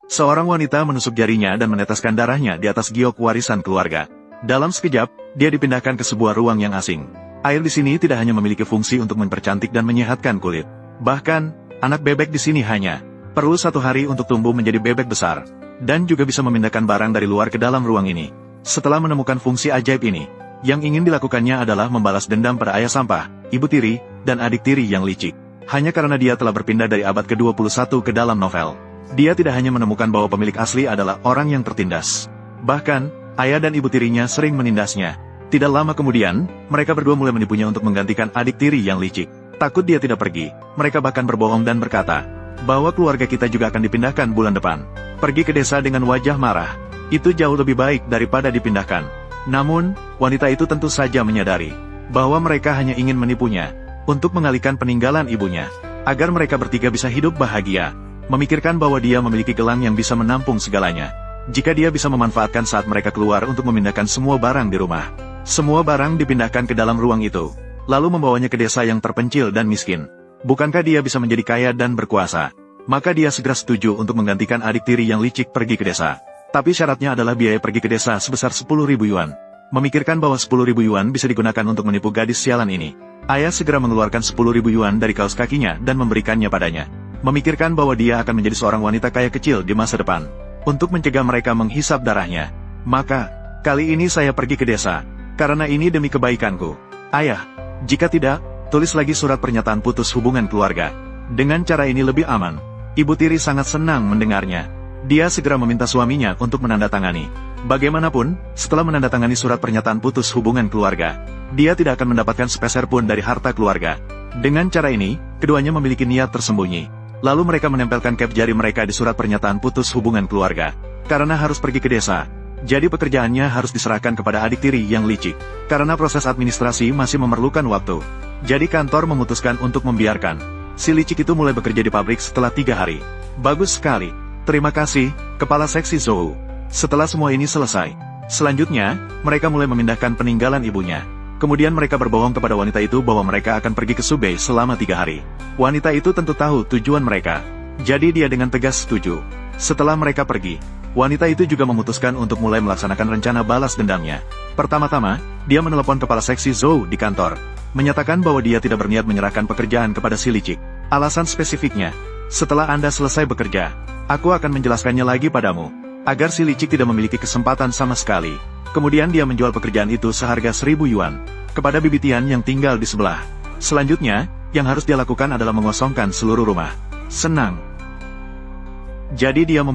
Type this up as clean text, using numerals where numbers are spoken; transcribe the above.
Seorang wanita menusuk jarinya dan meneteskan darahnya di atas giok warisan keluarga. Dalam sekejap, dia dipindahkan ke sebuah ruang yang asing. Air di sini tidak hanya memiliki fungsi untuk mempercantik dan menyehatkan kulit. Bahkan, anak bebek di sini hanya perlu 1 hari untuk tumbuh menjadi bebek besar, dan juga bisa memindahkan barang dari luar ke dalam ruang ini. Setelah menemukan fungsi ajaib ini, yang ingin dilakukannya adalah membalas dendam pada ayah sampah, ibu tiri, dan adik tiri yang licik. Hanya karena dia telah berpindah dari abad ke-21 ke dalam novel. Dia tidak hanya menemukan bahwa pemilik asli adalah orang yang tertindas. Bahkan, ayah dan ibu tirinya sering menindasnya. Tidak lama kemudian, mereka berdua mulai menipunya untuk menggantikan adik tiri yang licik. Takut dia tidak pergi, mereka bahkan berbohong dan berkata bahwa keluarga kita juga akan dipindahkan bulan depan. Pergi ke desa dengan wajah marah. Itu jauh lebih baik daripada dipindahkan. Namun, wanita itu tentu saja menyadari bahwa mereka hanya ingin menipunya untuk mengalihkan peninggalan ibunya, agar mereka bertiga bisa hidup bahagia. Memikirkan bahwa dia memiliki gelang yang bisa menampung segalanya. Jika dia bisa memanfaatkan saat mereka keluar untuk memindahkan semua barang di rumah. Semua barang dipindahkan ke dalam ruang itu, lalu membawanya ke desa yang terpencil dan miskin. Bukankah dia bisa menjadi kaya dan berkuasa? Maka dia segera setuju untuk menggantikan adik tiri yang licik pergi ke desa. Tapi syaratnya adalah biaya pergi ke desa sebesar 10.000 yuan. Memikirkan bahwa 10.000 yuan bisa digunakan untuk menipu gadis sialan ini, ayah segera mengeluarkan 10.000 yuan dari kaos kakinya dan memberikannya padanya. Memikirkan bahwa dia akan menjadi seorang wanita kaya kecil di masa depan. Untuk mencegah mereka menghisap darahnya. Maka, kali ini saya pergi ke desa. Karena ini demi kebaikanku. Ayah, jika tidak, tulis lagi surat pernyataan putus hubungan keluarga. Dengan cara ini lebih aman. Ibu tiri sangat senang mendengarnya. Dia segera meminta suaminya untuk menandatangani. Bagaimanapun, setelah menandatangani surat pernyataan putus hubungan keluarga, dia tidak akan mendapatkan sepeser pun dari harta keluarga. Dengan cara ini, keduanya memiliki niat tersembunyi. Lalu mereka menempelkan cap jari mereka di surat pernyataan putus hubungan keluarga. Karena harus pergi ke desa, jadi pekerjaannya harus diserahkan kepada adik tiri yang licik. Karena proses administrasi masih memerlukan waktu, jadi kantor memutuskan untuk membiarkan si licik itu mulai bekerja di pabrik setelah 3 hari. Bagus sekali. Terima kasih, Kepala Seksi Zhou. Setelah semua ini selesai, selanjutnya, mereka mulai memindahkan peninggalan ibunya. Kemudian mereka berbohong kepada wanita itu bahwa mereka akan pergi ke Subei selama 3 hari. Wanita itu tentu tahu tujuan mereka. Jadi dia dengan tegas setuju. Setelah mereka pergi, wanita itu juga memutuskan untuk mulai melaksanakan rencana balas dendamnya. Pertama-tama, dia menelepon Kepala Seksi Zhou di kantor, menyatakan bahwa dia tidak berniat menyerahkan pekerjaan kepada si licik. Alasan spesifiknya, setelah Anda selesai bekerja, aku akan menjelaskannya lagi padamu, agar si licik tidak memiliki kesempatan sama sekali. Kemudian dia menjual pekerjaan itu seharga 1.000 yuan, kepada Bibitian yang tinggal di sebelah. Selanjutnya, yang harus dia lakukan adalah mengosongkan seluruh rumah. Senang. Jadi dia membuka